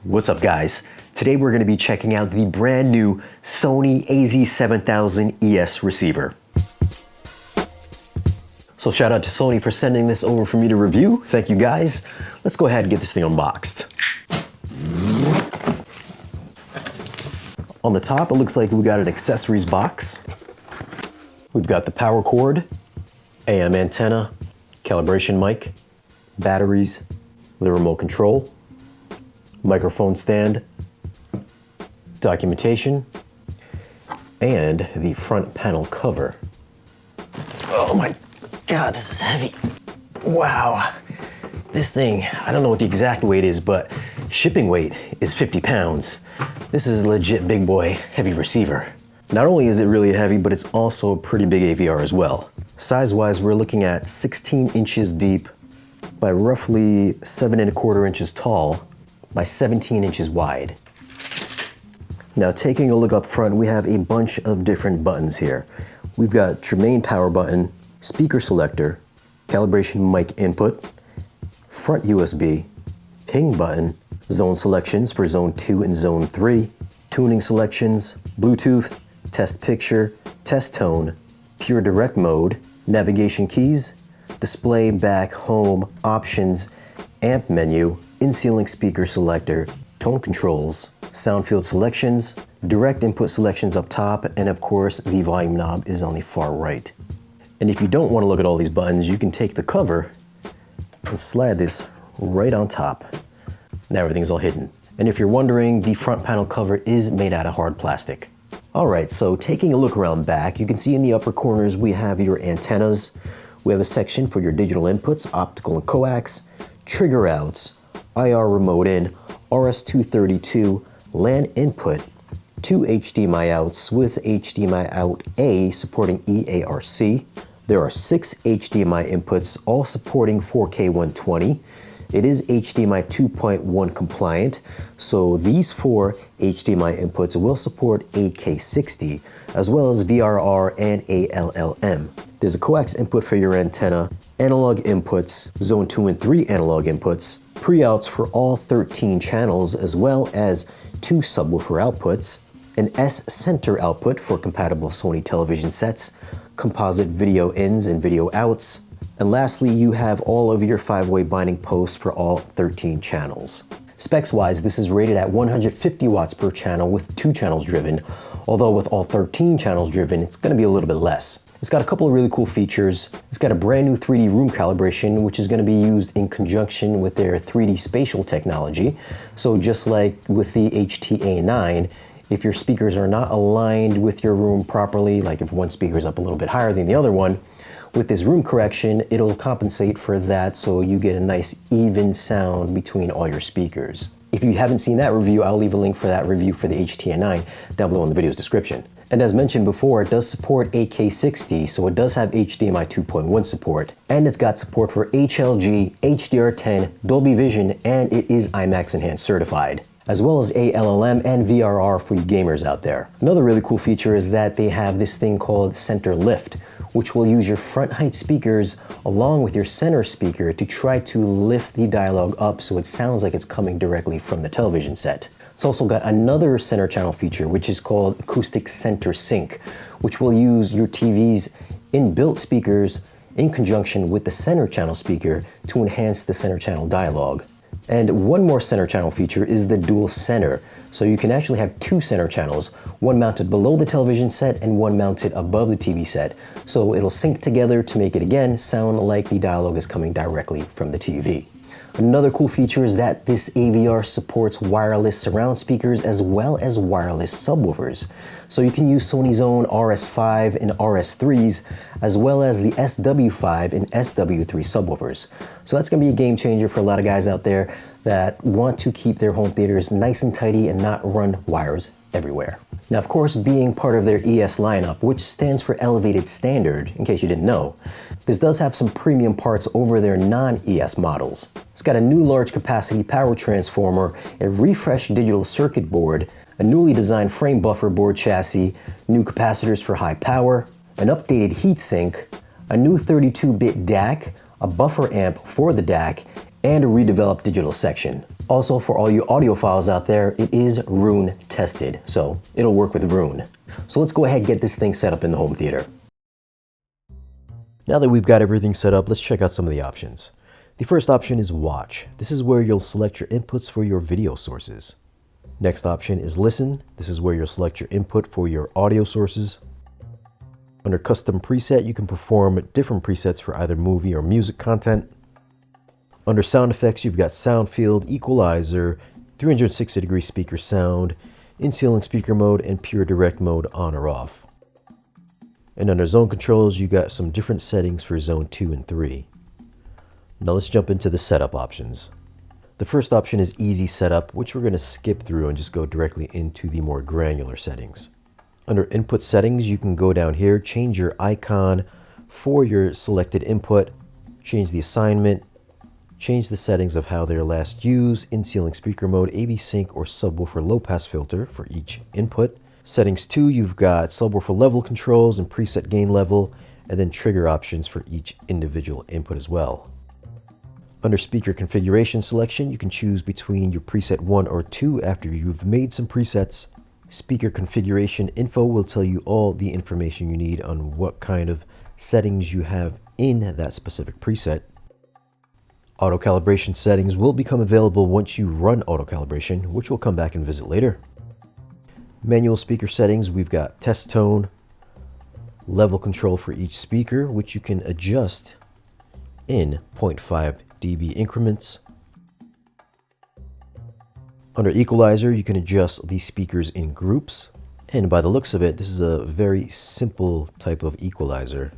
What's up, guys? Today we're going to be checking out the brand new Sony AZ7000ES receiver. So shout out to Sony for sending this over for me to review. Thank you, guys. Let's go ahead and get this thing unboxed. On the top, it looks like we got an accessories box. We've got the power cord, AM antenna, calibration mic, batteries, the remote control, microphone stand, documentation, and the front panel cover. Oh my God, this is heavy. Wow. This thing, I don't know what the exact weight is, but shipping weight is 50 pounds. This is a legit big boy heavy receiver. Not only is it really heavy, but it's also a pretty big AVR as well. Size-wise, we're looking at 16 inches deep by roughly 7¼ inches tall by 17 inches wide. Now, taking a look up front, we have a bunch of different buttons here. We've got your main power button, speaker selector, calibration mic input, front USB, ping button, zone selections for zone 2 and zone 3, tuning selections, Bluetooth, test picture, test tone, pure direct mode, navigation keys, display, back, home, options, amp menu, in-ceiling speaker selector, tone controls, sound field selections, direct input selections up top, and of course the volume knob is on the far right. And if you don't want to look at all these buttons, you can take the cover and slide this right on top. Now everything's all hidden. And if you're wondering, the front panel cover is made out of hard plastic. Alright, so taking a look around back, you can see in the upper corners we have your antennas. We have a section for your digital inputs, optical and coax, trigger outs, IR remote in, RS-232, LAN input, 2 HDMI outs with HDMI out A supporting EARC. There are 6 HDMI inputs, all supporting 4K 120. It is HDMI 2.1 compliant, so these 4 HDMI inputs will support 8K 60, as well as VRR and ALLM. There's a coax input for your antenna, analog inputs, zone 2 and 3 analog inputs, pre-outs for all 13 channels, as well as 2 subwoofer outputs, an S-center output for compatible Sony television sets, composite video ins and video outs, and lastly, you have all of your 5-way binding posts for all 13 channels. Specs-wise, this is rated at 150 watts per channel with 2 channels driven, although with all 13 channels driven, it's going to be a little bit less. It's got a couple of really cool features. It's got a brand new 3D room calibration, which is going to be used in conjunction with their 3D spatial technology. So just like with the HT-A9, if your speakers are not aligned with your room properly, like if one speaker is up a little bit higher than the other one, with this room correction, it'll compensate for that so you get a nice even sound between all your speakers. If you haven't seen that review, I'll leave a link for that review for the HT-A9 down below in the video's description. And as mentioned before, it does support 8K 60, so it does have HDMI 2.1 support, and it's got support for HLG, HDR10, Dolby Vision, and it is IMAX Enhanced certified, as well as ALLM and VRR for you gamers out there. Another really cool feature is that they have this thing called center lift, which will use your front height speakers along with your center speaker to try to lift the dialogue up so it sounds like it's coming directly from the television set. It's also got another center channel feature, which is called Acoustic Center Sync, which will use your TV's inbuilt speakers in conjunction with the center channel speaker to enhance the center channel dialogue. And one more center channel feature is the dual center. So you can actually have 2 center channels, one mounted below the television set and one mounted above the TV set. So it'll sync together to make it again sound like the dialogue is coming directly from the TV. Another cool feature is that this AVR supports wireless surround speakers as well as wireless subwoofers. So you can use Sony's own RS5 and RS3s, as well as the SW5 and SW3 subwoofers. So that's going to be a game changer for a lot of guys out there that want to keep their home theaters nice and tidy and not run wires everywhere. Now, of course, being part of their ES lineup, which stands for Elevated Standard, in case you didn't know, this does have some premium parts over their non-ES models. It's got a new large capacity power transformer, a refreshed digital circuit board, a newly designed frame buffer board chassis, new capacitors for high power, an updated heatsink, a new 32-bit DAC, a buffer amp for the DAC, and a redeveloped digital section. Also, for all you audiophiles out there, it is Roon tested, so it'll work with Roon. So let's go ahead and get this thing set up in the home theater. Now that we've got everything set up, let's check out some of the options. The first option is Watch. This is where you'll select your inputs for your video sources. Next option is Listen. This is where you'll select your input for your audio sources. Under Custom Preset, you can perform different presets for either movie or music content. Under Sound Effects, you've got Sound Field, Equalizer, 360-degree speaker sound, in-ceiling speaker mode, and pure direct mode on or off. And under Zone Controls, you got some different settings for Zone 2 and 3. Now let's jump into the setup options. The first option is Easy Setup, which we're going to skip through and just go directly into the more granular settings. Under Input Settings, you can go down here, change your icon for your selected input, change the assignment, change the settings of how they're last used, in-ceiling speaker mode, AV sync, or subwoofer low-pass filter for each input. Settings 2, you've got subwoofer level controls and preset gain level, and then trigger options for each individual input as well. Under speaker configuration selection, you can choose between your preset 1 or 2 after you've made some presets. Speaker configuration info will tell you all the information you need on what kind of settings you have in that specific preset. Auto calibration settings will become available once you run auto calibration, which we'll come back and visit later. Manual speaker settings, we've got test tone, level control for each speaker, which you can adjust in 0.5 dB increments. Under equalizer, you can adjust the speakers in groups. And by the looks of it, this is a very simple type of equalizer.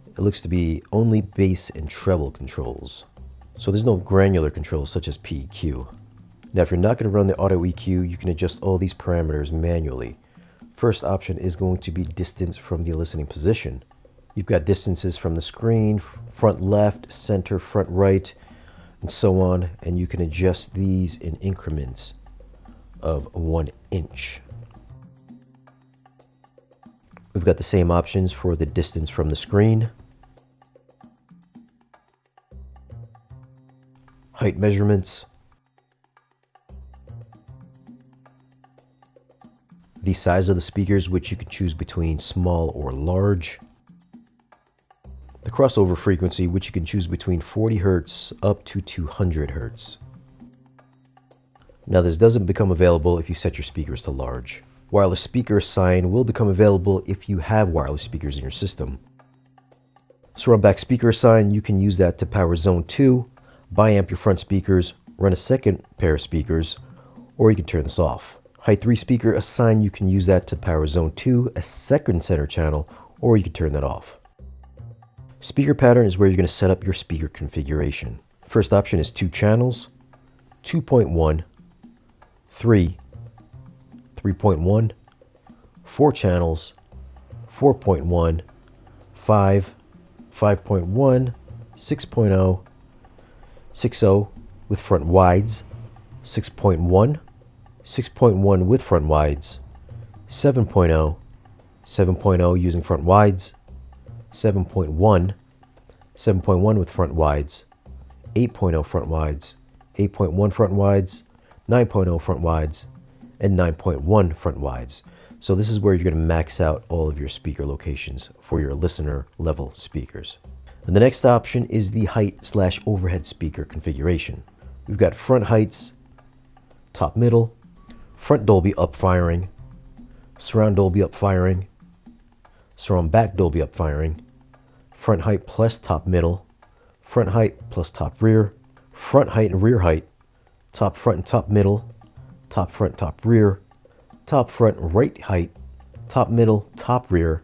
It looks to be only bass and treble controls. So there's no granular controls such as PEQ. Now, if you're not going to run the auto EQ, you can adjust all these parameters manually. First option is going to be distance from the listening position. You've got distances from the screen, front left, center, front right, and so on. And you can adjust these in increments of 1 inch. We've got the same options for the distance from the screen, height measurements, the size of the speakers, which you can choose between small or large, the crossover frequency, which you can choose between 40 Hz up to 200 Hz. Now, this doesn't become available if you set your speakers to large. Wireless speaker assign will become available if you have wireless speakers in your system. Surround back speaker assign, you can use that to power Zone 2, biamp your front speakers, run a second pair of speakers, or you can turn this off. Height 3 speaker assign, you can use that to power Zone 2, a second center channel, or you can turn that off. Speaker pattern is where you're going to set up your speaker configuration. First option is 2 channels, 2.1, 3, 3.1, 4 channels, 4.1, 5, 5.1, 6.0, 6.0 with front wides, 6.1, 6.1 with front wides, 7.0, 7.0 using front wides, 7.1, 7.1 with front wides, 8.0 front wides, 8.1 front wides, 9.0 front wides, and 9.1 front wides. So this is where you're going to max out all of your speaker locations for your listener level speakers. And the next option is the height/overhead speaker configuration. We've got front heights, top middle, front Dolby up firing, surround Dolby up firing, surround back Dolby up firing, front height plus top middle, front height plus top rear, front height and rear height, top front and top middle, top front top rear, top front right height, top middle top rear,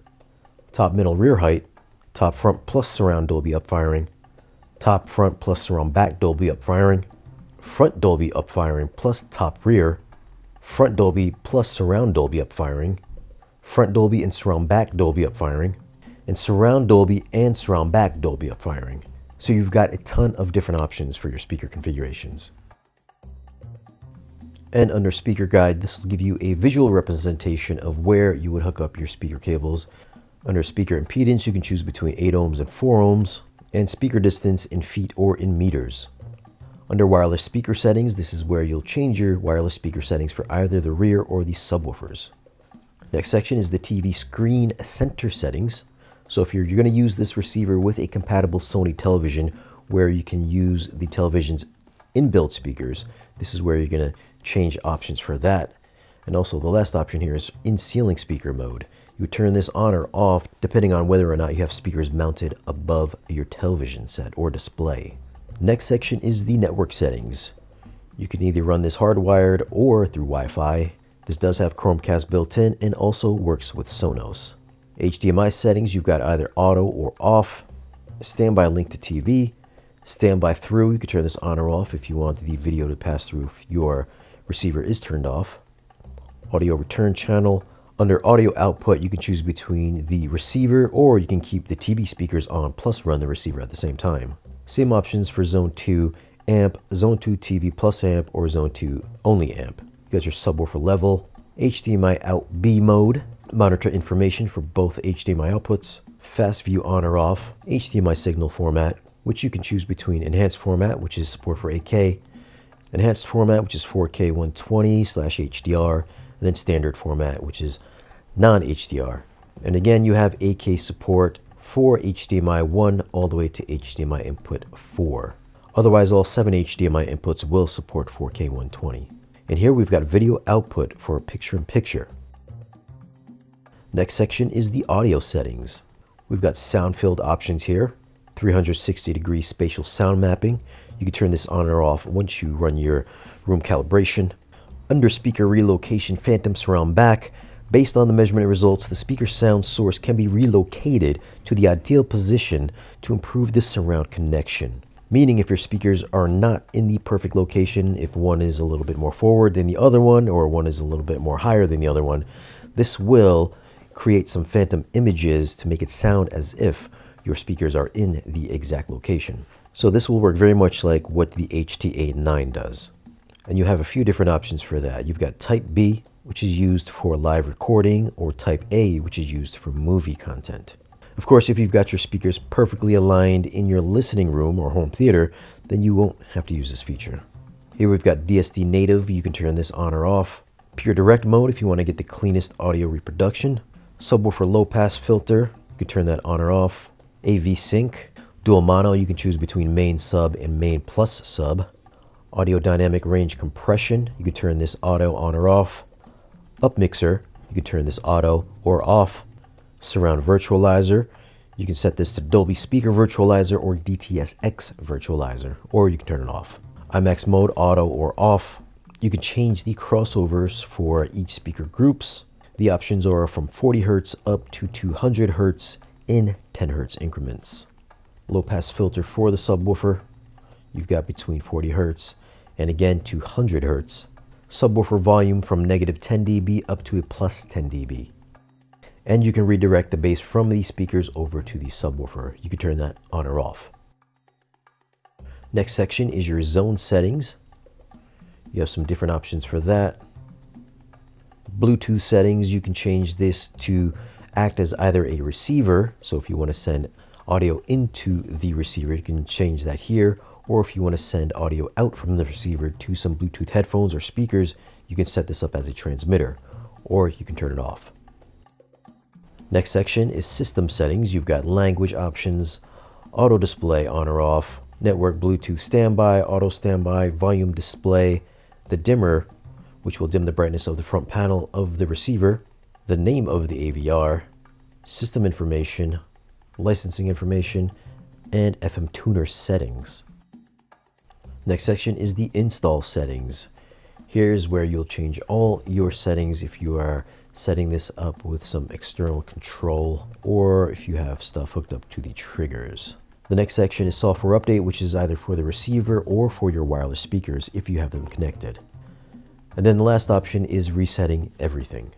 top middle rear height, top front plus surround Dolby up firing, top front plus surround back Dolby up firing, front Dolby up firing plus top rear, front Dolby plus surround Dolby up firing, front Dolby and surround back Dolby up firing, and surround Dolby and surround back Dolby up firing. So you've got a ton of different options for your speaker configurations. And under speaker guide, this will give you a visual representation of where you would hook up your speaker cables. Under speaker impedance, you can choose between 8 ohms and 4 ohms, and speaker distance in feet or in meters. Under wireless speaker settings, this is where you'll change your wireless speaker settings for either the rear or the subwoofers. Next section is the TV screen center settings. So if you're going to use this receiver with a compatible Sony television where you can use the television's inbuilt speakers, this is where you're going to change options for that. And also the last option here is in ceiling speaker mode. You would turn this on or off depending on whether or not you have speakers mounted above your television set or display. Next section is the network settings. You can either run this hardwired or through Wi-Fi. This does have Chromecast built in and also works with Sonos. HDMI settings, you've got either auto or off, standby link to TV, standby through, you can turn this on or off if you want the video to pass through if your receiver is turned off. Audio return channel. Under audio output, you can choose between the receiver or you can keep the TV speakers on plus run the receiver at the same time. Same options for Zone 2 amp, Zone 2 TV plus amp, or Zone 2 only amp. You got your subwoofer level, HDMI out B mode, monitor information for both HDMI outputs, fast view on or off, HDMI signal format, which you can choose between enhanced format, which is support for 8K, enhanced format, which is 4K 120/HDR, and then standard format, which is non-HDR. And again, you have 8K support for HDMI 1 all the way to HDMI input 4. Otherwise, all 7 HDMI inputs will support 4K 120. And here we've got video output for picture-in-picture. Next section is the audio settings. We've got sound field options here, 360-degree spatial sound mapping. You can turn this on or off once you run your room calibration. Under speaker relocation, phantom surround back. Based on the measurement results, the speaker sound source can be relocated to the ideal position to improve the surround connection. Meaning if your speakers are not in the perfect location, if one is a little bit more forward than the other one, or one is a little bit more higher than the other one, this will create some phantom images to make it sound as if your speakers are in the exact location. So this will work very much like what the HT-A9 does. And you have a few different options for that. You've got Type B, which is used for live recording, or Type A, which is used for movie content. Of course, if you've got your speakers perfectly aligned in your listening room or home theater, then you won't have to use this feature. Here we've got DSD native, you can turn this on or off. Pure direct mode if you want to get the cleanest audio reproduction. Subwoofer low pass filter, you can turn that on or off. AV sync. Dual mono, you can choose between main sub and main plus sub. Audio dynamic range compression, you can turn this auto on or off. Up mixer, you can turn this auto or off. Surround virtualizer, you can set this to Dolby speaker virtualizer or DTS-X virtualizer, or you can turn it off. IMAX mode, auto or off. You can change the crossovers for each speaker groups. The options are from 40 Hz up to 200 Hz in 10 Hz increments. Low pass filter for the subwoofer, you've got between 40 Hz and again 200 Hz. Subwoofer volume from -10 dB up to a +10 dB. And you can redirect the bass from these speakers over to the subwoofer. You can turn that on or off. Next section is your zone settings. You have some different options for that. Bluetooth settings, you can change this to act as either a receiver. So if you want to send audio into the receiver, you can change that here. Or if you want to send audio out from the receiver to some Bluetooth headphones or speakers, you can set this up as a transmitter, or you can turn it off. Next section is system settings. You've got language options, auto display on or off, network Bluetooth standby, auto standby, volume display, the dimmer, which will dim the brightness of the front panel of the receiver, the name of the AVR, system information, licensing information, and FM tuner settings. Next section is the install settings. Here's where you'll change all your settings if you are setting this up with some external control or if you have stuff hooked up to the triggers. The next section is software update, which is either for the receiver or for your wireless speakers if you have them connected. And then the last option is resetting everything.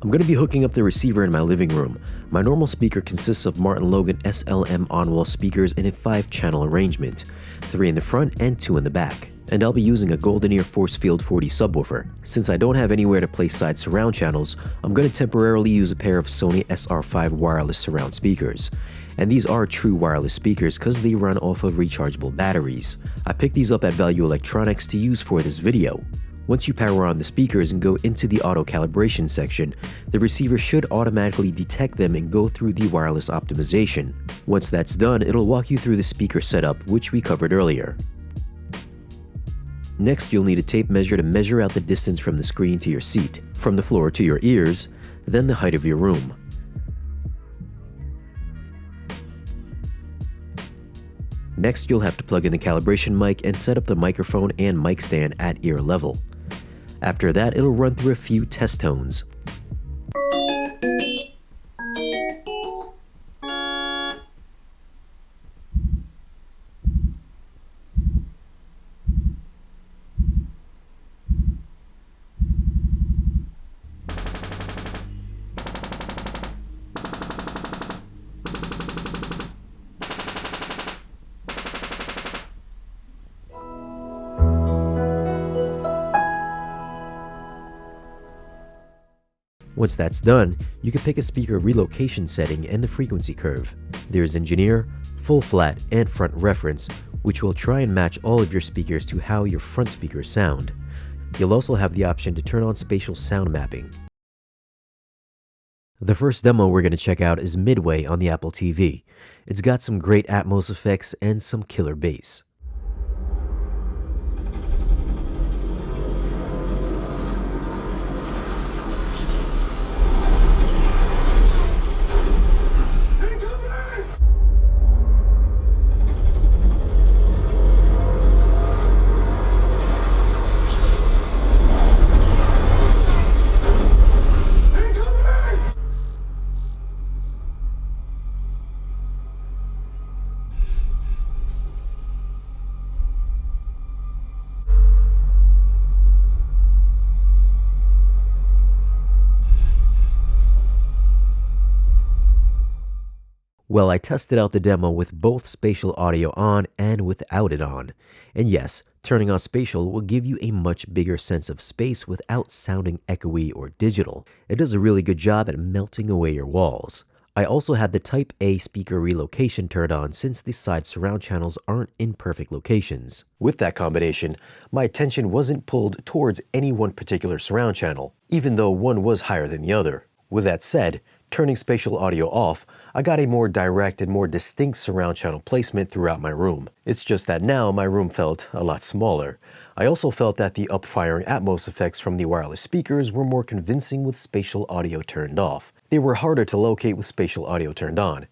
I'm going to be hooking up the receiver in my living room. My normal speaker consists of Martin Logan SLM on-wall speakers in a 5-channel arrangement, 3 in the front and 2 in the back. And I'll be using a Golden Ear Force Field 40 subwoofer. Since I don't have anywhere to place side surround channels, I'm going to temporarily use a pair of Sony SR5 wireless surround speakers. And these are true wireless speakers because they run off of rechargeable batteries. I picked these up at Value Electronics to use for this video. Once you power on the speakers and go into the auto calibration section, the receiver should automatically detect them and go through the wireless optimization. Once that's done, it'll walk you through the speaker setup, which we covered earlier. Next, you'll need a tape measure to measure out the distance from the screen to your seat, from the floor to your ears, then the height of your room. Next, you'll have to plug in the calibration mic and set up the microphone and mic stand at ear level. After that, it'll run through a few test tones. Once that's done, you can pick a speaker relocation setting and the frequency curve. There's engineer, full flat, and front reference, which will try and match all of your speakers to how your front speakers sound. You'll also have the option to turn on spatial sound mapping. The first demo we're going to check out is Midway on the Apple TV. It's got some great ATMOS effects and some killer bass. Well, I tested out the demo with both spatial audio on and without it on. And yes, turning on spatial will give you a much bigger sense of space without sounding echoey or digital. It does a really good job at melting away your walls. I also had the Type A speaker relocation turned on since the side surround channels aren't in perfect locations. With that combination, my attention wasn't pulled towards any one particular surround channel, even though one was higher than the other. With that said, turning spatial audio off, I got a more direct and more distinct surround channel placement throughout my room. It's just that now my room felt a lot smaller. I also felt that the up-firing ATMOS effects from the wireless speakers were more convincing with spatial audio turned off. They were harder to locate with spatial audio turned on.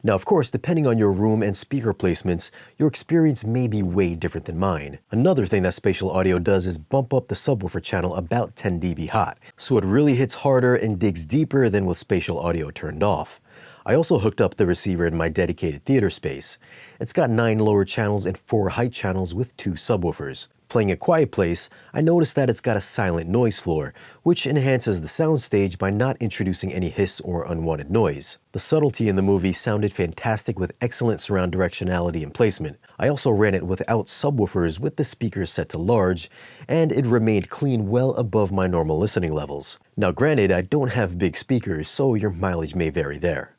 Now, of course, depending on your room and speaker placements, your experience may be way different than mine. Another thing that spatial audio does is bump up the subwoofer channel about 10 dB hot, so it really hits harder and digs deeper than with spatial audio turned off. I also hooked up the receiver in my dedicated theater space. It's got 9 lower channels and 4 height channels with 2 subwoofers. Playing A Quiet Place, I noticed that it's got a silent noise floor, which enhances the soundstage by not introducing any hiss or unwanted noise. The subtlety in the movie sounded fantastic with excellent surround directionality and placement. I also ran it without subwoofers with the speakers set to large, and it remained clean well above my normal listening levels. Now granted, I don't have big speakers, so your mileage may vary there.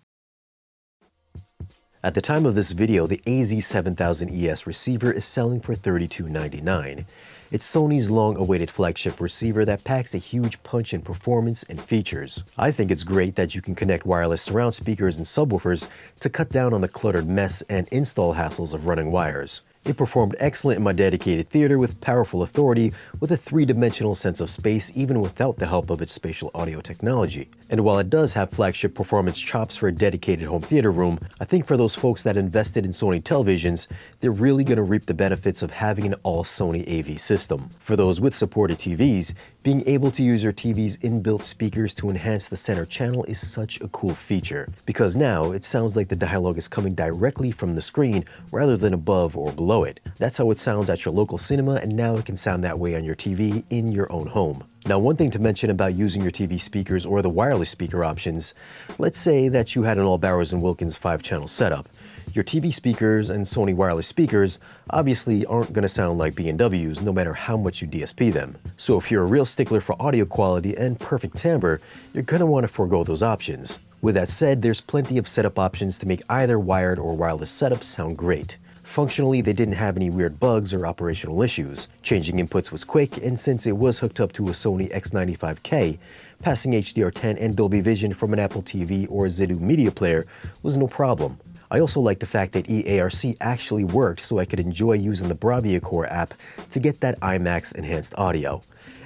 At the time of this video, the AZ7000ES receiver is selling for $32.99. It's Sony's long-awaited flagship receiver that packs a huge punch in performance and features. I think it's great that you can connect wireless surround speakers and subwoofers to cut down on the cluttered mess and install hassles of running wires. It performed excellent in my dedicated theater with powerful authority with a 3-dimensional sense of space even without the help of its spatial audio technology. And while it does have flagship performance chops for a dedicated home theater room, I think for those folks that invested in Sony televisions, they're really going to reap the benefits of having an all Sony AV system. For those with supported TVs, being able to use your TV's inbuilt speakers to enhance the center channel is such a cool feature, because now it sounds like the dialogue is coming directly from the screen rather than above or below it. That's how it sounds at your local cinema, and now it can sound that way on your TV in your own home. Now, one thing to mention about using your TV speakers or the wireless speaker options, let's say that you had an all Bowers & Wilkins 5-channel setup. Your TV speakers and Sony wireless speakers obviously aren't going to sound like B&Ws no matter how much you DSP them. So if you're a real stickler for audio quality and perfect timbre, you're going to want to forego those options. With that said, there's plenty of setup options to make either wired or wireless setups sound great. Functionally, they didn't have any weird bugs or operational issues. Changing inputs was quick, and since it was hooked up to a Sony X95K, passing HDR10 and Dolby Vision from an Apple TV or Zidu media player was no problem. I also like the fact that eARC actually worked, so I could enjoy using the Bravia Core app to get that IMAX Enhanced audio.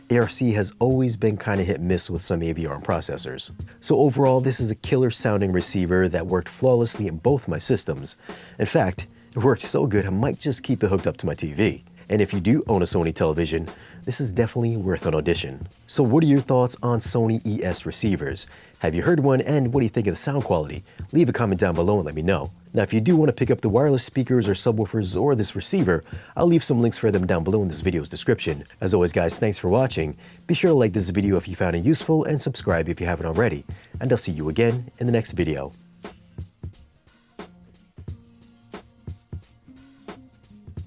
ARC has always been kinda hit and miss with some AVR processors. So overall, this is a killer sounding receiver that worked flawlessly in both my systems. In fact, it worked so good I might just keep it hooked up to my TV. And if you do own a Sony television, this is definitely worth an audition. So what are your thoughts on Sony ES receivers? Have you heard one, and what do you think of the sound quality? Leave a comment down below and let me know. Now if you do want to pick up the wireless speakers or subwoofers or this receiver, I'll leave some links for them down below in this video's description. As always guys, thanks for watching. Be sure to like this video if you found it useful and subscribe if you haven't already. And I'll see you again in the next video.